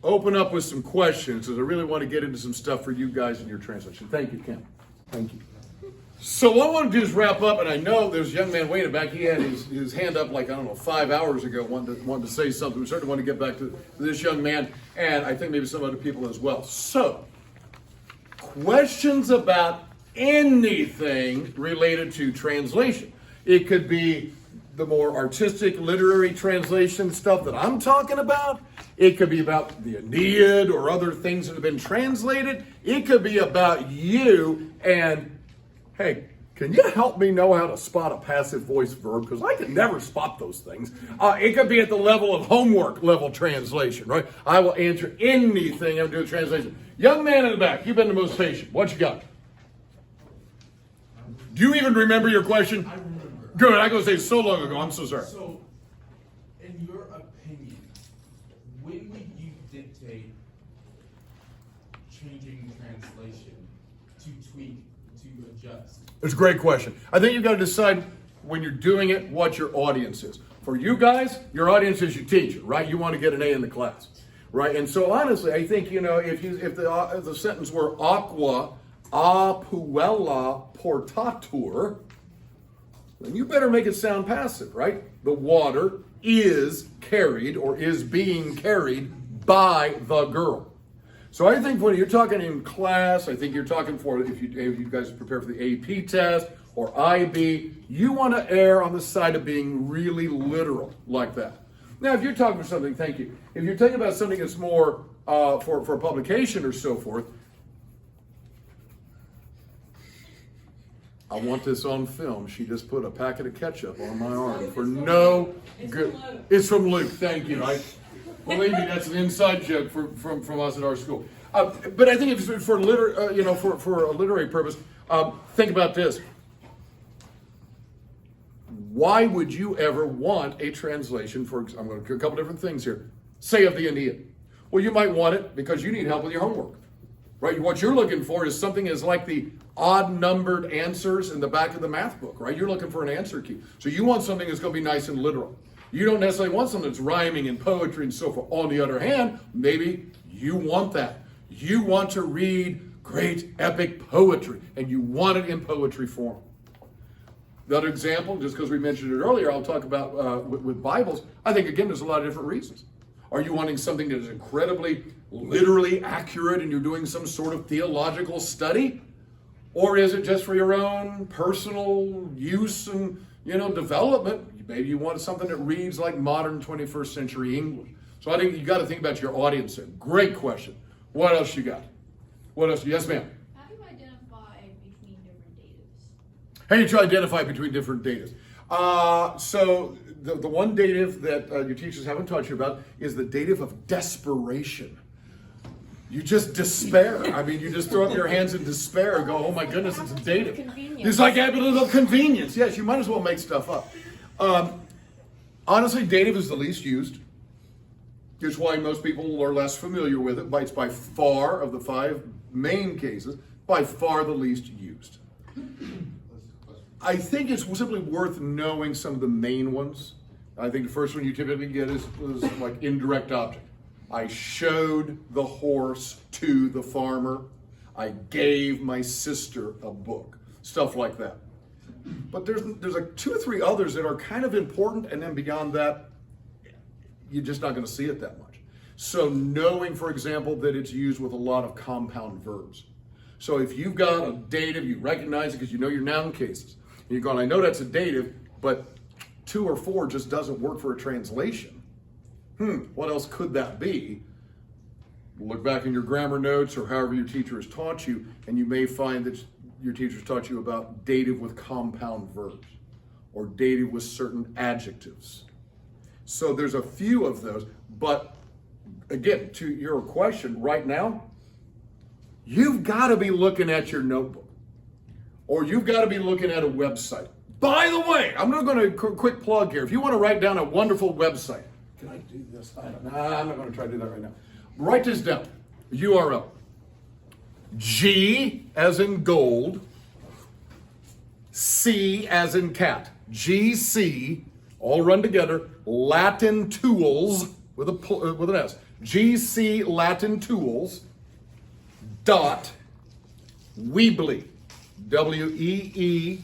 open up with some questions, because I really want to get into some stuff for you guys in your translation. Thank you, Kim. Thank you. So what I want to do is wrap up, and I know there's a young man waiting back. He had his hand up like, 5 hours ago, wanted to say something. We certainly want to get back to this young man, and I think maybe some other people as well. So, questions about anything related to translation. It could be the more artistic, literary translation stuff that I'm talking about. It could be about the Aeneid or other things that have been translated. It could be about you and, hey, can you help me know how to spot a passive voice verb? Because I can never spot those things. It could be at the level of homework level translation, right? I will answer anything I'm doing translation. Young man in the back, you've been the most patient. What you got? Do you even remember your question? I remember. Good. I go say so long ago. I'm so sorry. So, in your opinion, when would you dictate changing translation to tweak, to adjust? It's a great question. I think you've got to decide when you're doing it what your audience is. For you guys, your audience is your teacher, right? You want to get an A in the class, right? And so honestly, I think, if the sentence were aqua apuella portatur, then you better make it sound passive, right? The water is carried or is being carried by the girl. So I think when you're talking in class, I think you're talking for, if you guys prepare for the AP test or IB, you want to err on the side of being really literal like that. Now, if you're talking for something, thank you. If you're talking about something that's more for publication or so forth, I want this on film. She just put a packet of ketchup on my arm for no good. It's from Luke. Thank you. Believe me, that's an inside joke from us at our school. But I think if it's for a literary purpose, think about this. Why would you ever want a translation for? I'm going to do a couple different things here. Say of the Aeneid. Well, you might want it because you need help with your homework. Right? What you're looking for is something as like the odd numbered answers in the back of the math book, right? You're looking for an answer key. So you want something that's going to be nice and literal. You don't necessarily want something that's rhyming and poetry and so forth. On the other hand, maybe you want that. You want to read great epic poetry, and you want it in poetry form. The other example, just because we mentioned it earlier, I'll talk about with Bibles. I think, again, there's a lot of different reasons. Are you wanting something that is incredibly literally accurate and you're doing some sort of theological study? Or is it just for your own personal use and, development? Maybe you want something that reads like modern 21st century English. So I think you got to think about your audience there. Great question. What else you got? What else? Yes, ma'am. How do you identify between different datives? How do you try to identify between different datives? So the one dative that your teachers haven't taught you about is the dative of desperation. You just despair. I mean, you just throw up your hands in despair and go, oh my goodness, it's a dative. Convenience. It's like a little convenience. Yes, you might as well make stuff up. Honestly, dative is the least used. Here's why most people are less familiar with it. It's by far, of the 5 main cases, by far the least used. I think it's simply worth knowing some of the main ones. I think the first one you typically get is like indirect object. I showed the horse to the farmer. I gave my sister a book. Stuff like that. But there's like 2 or 3 others that are kind of important, and then beyond that, you're just not going to see it that much. So knowing, for example, that it's used with a lot of compound verbs. So if you've got a dative, you recognize it because you know your noun cases. And you're going, I know that's a dative, but 2 or 4 just doesn't work for a translation. What else could that be? Look back in your grammar notes or however your teacher has taught you, and you may find that your teacher's taught you about dative with compound verbs or dative with certain adjectives. So there's a few of those, but again, to your question right now, you've got to be looking at your notebook or you've got to be looking at a website. By the way, I'm not going to quick plug here. If you want to write down a wonderful website, can I do this? I'm not going to try to do that right now. Write this down. URL. G as in gold. C as in cat. GC, all run together. Latin tools with an S. GC Latin tools. Dot Weebly. WEEBLY.com.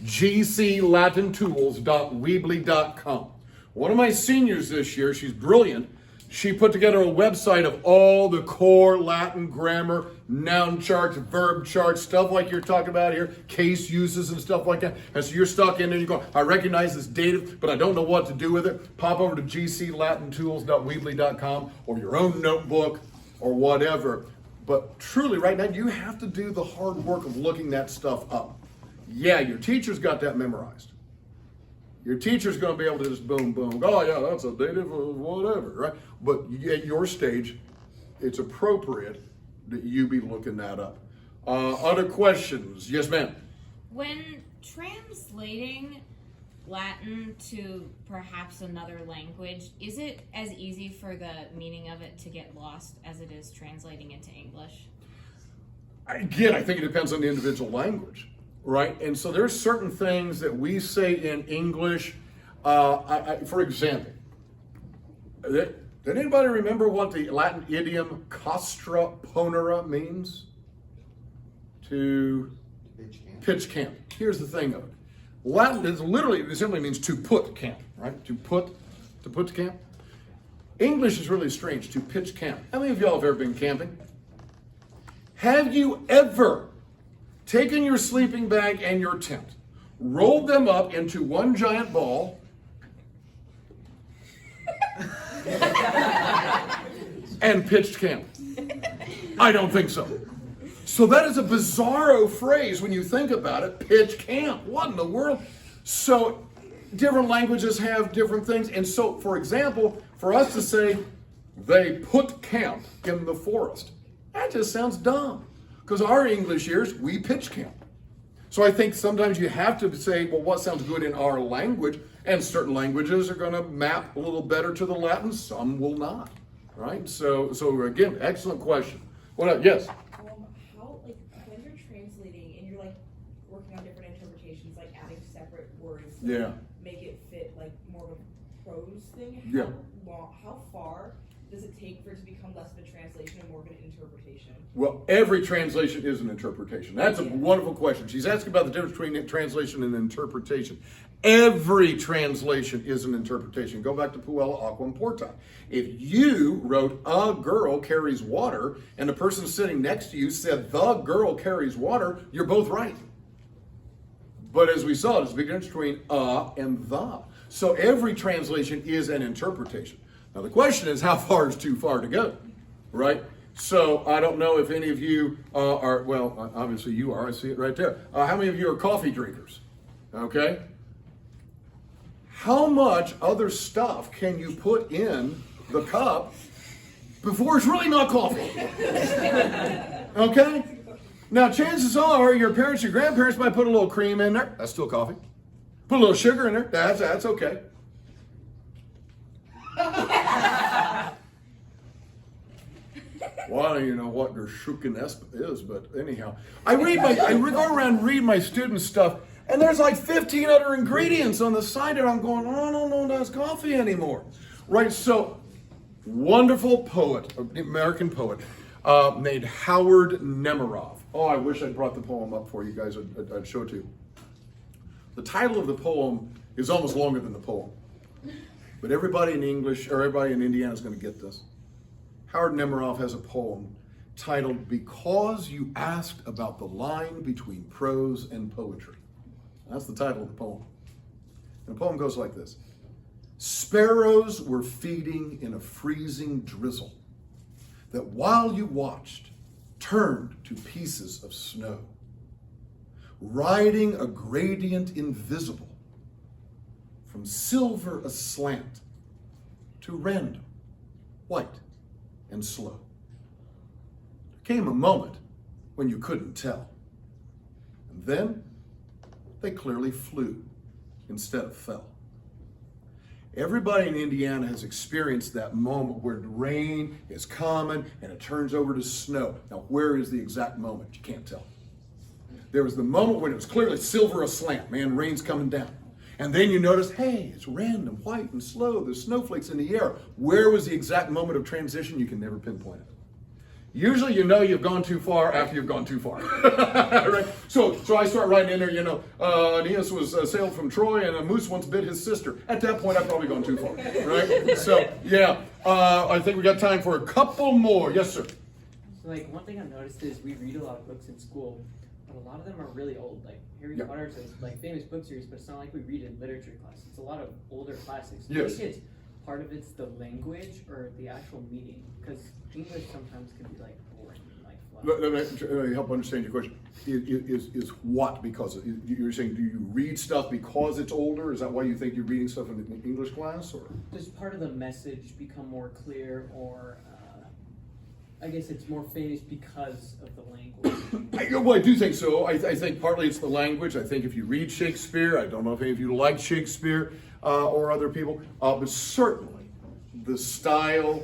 gclatintools.weebly.com. One of my seniors this year, she's brilliant. She put together a website of all the core Latin grammar, noun charts, verb charts, stuff like you're talking about here, case uses and stuff like that. And so you're stuck in there, you go, I recognize this dative, but I don't know what to do with it. Pop over to gclatintools.weebly.com or your own notebook or whatever. But truly, right now, you have to do the hard work of looking that stuff up. Yeah, your teacher's got that memorized. Your teacher's going to be able to just boom, boom, oh yeah, that's a dative or whatever, right? But at your stage, it's appropriate that you be looking that up. Other questions? Yes, ma'am. When translating Latin to perhaps another language, is it as easy for the meaning of it to get lost as it is translating into English? Again, I think it depends on the individual language. Right, and so there's certain things that we say in English. For example, did anybody remember what the Latin idiom castra ponera means? To pitch camp. Here's the thing of it. Latin is literally, it simply means to put camp, right? To put to camp. English is really strange, to pitch camp. How many of y'all have ever been camping? Have you ever taken your sleeping bag and your tent, rolled them up into one giant ball, and pitched camp? I don't think so. So that is a bizarro phrase when you think about it, pitch camp. What in the world? So different languages have different things. And so, for example, for us to say, they put camp in the forest, that just sounds dumb. Because our English ears, we pitch camp. So I think sometimes you have to say, well, what sounds good in our language? And certain languages are going to map a little better to the Latin. Some will not. Right? So again, excellent question. What else? Yes? How, like, when you're translating and you're, like, working on different interpretations, like adding separate words, like, Yeah. make it fit, like, more of a prose thing, Yeah. how far does it take for it to become less of a translation and more of an interpretation? Well, every translation is an interpretation. That's a wonderful question. She's asking about the difference between translation and interpretation. Every translation is an interpretation. Go back to Puella Aquam Porta. If you wrote "a girl carries water" and the person sitting next to you said "the girl carries water," you're both right. But as we saw, there's a big difference between "a" and "the." So every translation is an interpretation. Now the question is, how far is too far to go, right? So I don't know if any of you are, well, obviously you are, I see it right there. How many of you are coffee drinkers? Okay. How much other stuff can you put in the cup before it's really not coffee? Okay. Now chances are your parents, your grandparents might put a little cream in there. That's still coffee. Put a little sugar in there. That's okay. Well, I don't even know what Gershuken is, but anyhow. I go around and read my students' stuff, and there's like 15 other ingredients on the side, and I'm going, oh, I don't know that's coffee anymore. Right, so, wonderful poet, American poet, named Howard Nemerov. Oh, I wish I'd brought the poem up for you guys. I'd show it to you. The title of the poem is almost longer than the poem. But everybody in English, or everybody in Indiana is going to get this. Howard Nemerov has a poem titled, Because You Asked About the Line Between Prose and Poetry. That's the title of the poem. And the poem goes like this. Sparrows were feeding in a freezing drizzle that while you watched turned to pieces of snow, riding a gradient invisible from silver aslant to random, white and slow. There came a moment when you couldn't tell, and then they clearly flew instead of fell. Everybody in Indiana has experienced that moment where the rain is coming and it turns over to snow. Now, where is the exact moment? You can't tell. There was the moment when it was clearly silver aslant, man, rain's coming down. And then you notice, hey, it's random, white and slow, there's snowflakes in the air. Where was the exact moment of transition? You can never pinpoint it. Usually you know you've gone too far after you've gone too far. Right? So I start writing in there, Aeneid was sailed from Troy and a moose once bit his sister. At that point, I've probably gone too far. Right? So, yeah, I think we got time for a couple more. Yes, sir. So, one thing I've noticed is we read a lot of books in school, but a lot of them are really old. Like, Harry Potter is famous book series, but it's not like we read in literature class. It's a lot of older classics. Yes. I think it's part of it's the language or the actual meaning, because English sometimes can be boring and flat. Let me help understand your question. Is what because you're saying? Do you read stuff because it's older? Is that why you think you're reading stuff in the English class, or does part of the message become more clear, or I guess it's more famous because of the language? I do think so. I think partly it's the language. I think if you read Shakespeare, I don't know if any of you like Shakespeare or other people, but certainly the style.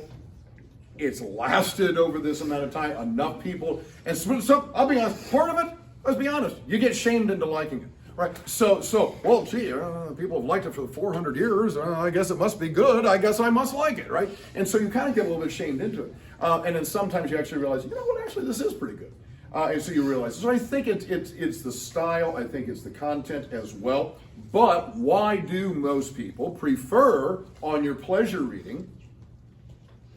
It's lasted over this amount of time. Enough people, and so I'll be honest. Part of it, let's be honest, you get shamed into liking it, right? So, well, gee, people have liked it for 400 years. I guess it must be good. I guess I must like it, right? And so you kind of get a little bit shamed into it, and then sometimes you actually realize, you know what? Actually, this is pretty good, and so you realize. So I think it's the style. I think it's the content as well. But why do most people prefer on your pleasure reading?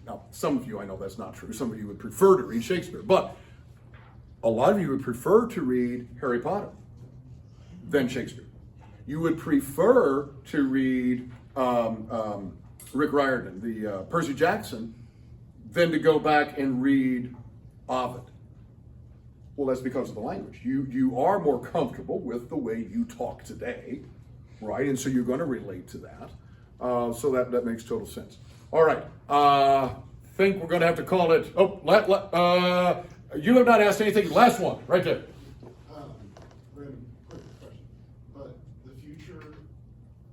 Now, some of you, I know that's not true. Some of you would prefer to read Shakespeare, but a lot of you would prefer to read Harry Potter than Shakespeare. You would prefer to read Rick Riordan, the Percy Jackson, than to go back and read Ovid. Well, that's because of the language. You are more comfortable with the way you talk today, right? And so you're going to relate to that. So that makes total sense. All right. Think we're going to have to call it. Oh, you have not asked anything. Last one, right there. Random quick question. But the future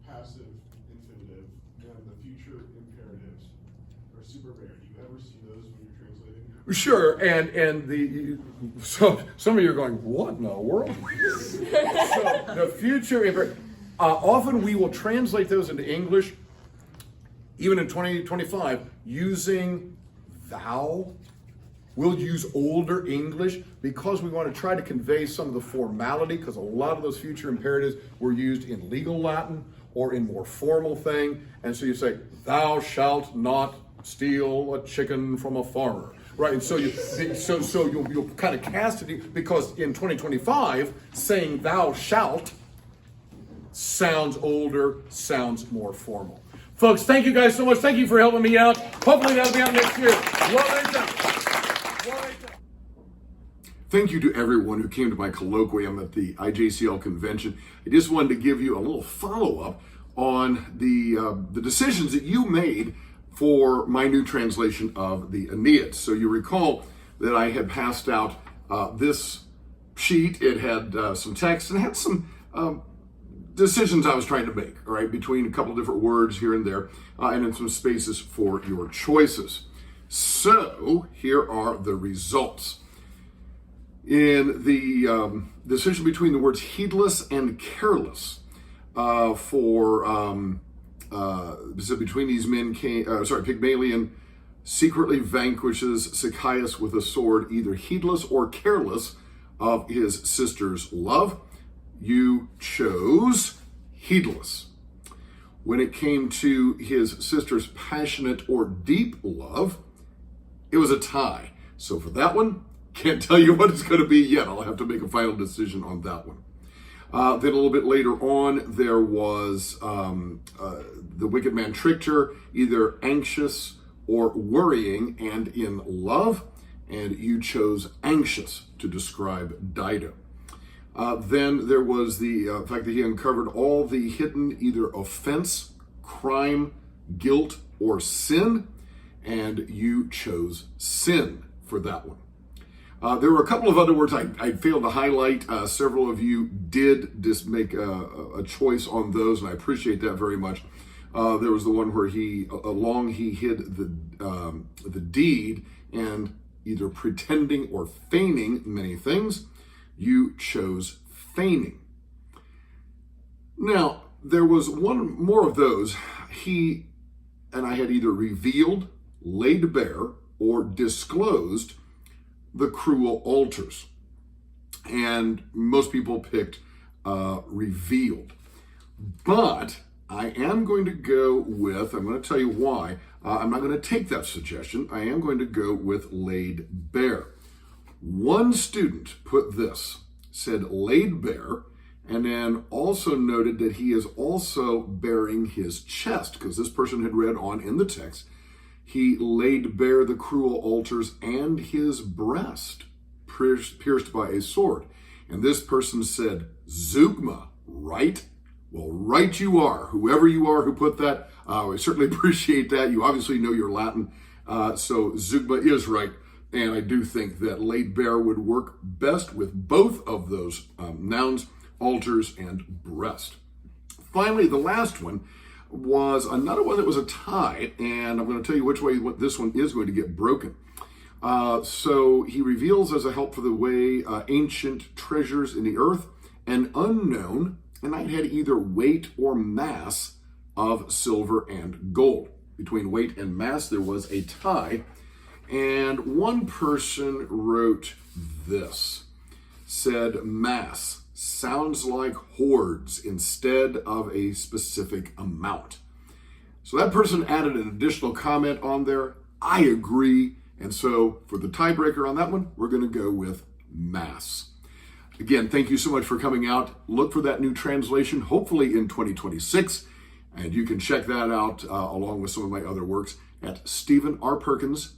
passive infinitive and the future imperatives are super rare. Do you ever see those when you're translating? Sure, so some of you are going, what in the world? So the future, often we will translate those into English, even in 2025, using thou. We'll use older English because we want to try to convey some of the formality, because a lot of those future imperatives were used in legal Latin or in more formal thing. And so you say, thou shalt not steal a chicken from a farmer. Right, and so you'll kind of cast it, because in 2025, saying thou shalt sounds older, sounds more formal. Folks, thank you guys so much. Thank you for helping me out. Hopefully that'll be out next year. Well done. Thank you to everyone who came to my colloquium at the IJCL convention. I just wanted to give you a little follow-up on the decisions that you made for my new translation of the Aeneid. So you recall that I had passed out this sheet. It had some text and it had some decisions I was trying to make, all right, between a couple different words here and there, and then some spaces for your choices. So here are the results. In the decision between the words heedless and careless, so between these men Pygmalion secretly vanquishes Sychaeus with a sword, either heedless or careless of his sister's love. You chose heedless. When it came to his sister's passionate or deep love, it was a tie. So for that one, can't tell you what it's going to be yet. I'll have to make a final decision on that one. Then a little bit later on, there was the wicked man tricked her, either anxious or worrying and in love, and you chose anxious to describe Dido. Then there was the fact that he uncovered all the hidden either offense, crime, guilt, or sin, and you chose sin for that one. There were a couple of other words I failed to highlight. Several of you did just make a choice on those, and I appreciate that very much. There was the one where he hid the deed, and either pretending or feigning many things. You chose feigning. Now, there was one more of those. He and I had either revealed, laid bare, or disclosed the cruel altars. And most people picked revealed. But I am going to go with, I'm going to tell you why. I'm not going to take that suggestion. I am going to go with laid bare. One student put this, said laid bare, and then also noted that he is also bearing his chest, because this person had read on in the text, he laid bare the cruel altars and his breast, pierced by a sword. And this person said, Zeugma, right? Well, right you are. Whoever you are who put that, I certainly appreciate that. You obviously know your Latin, so Zeugma is right. And I do think that laid bare would work best with both of those nouns, altars and breast. Finally, the last one was another one that was a tie, and I'm going to tell you which way this one is going to get broken. So he reveals as a help for the way ancient treasures in the earth, an unknown, and I had either weight or mass of silver and gold. Between weight and mass, there was a tie. And one person wrote this, said mass sounds like hordes instead of a specific amount. So that person added an additional comment on there. I agree. And so for the tiebreaker on that one, we're going to go with mass. Again, thank you so much for coming out. Look for that new translation, hopefully in 2026. And you can check that out along with some of my other works at StephenRPerkins.com.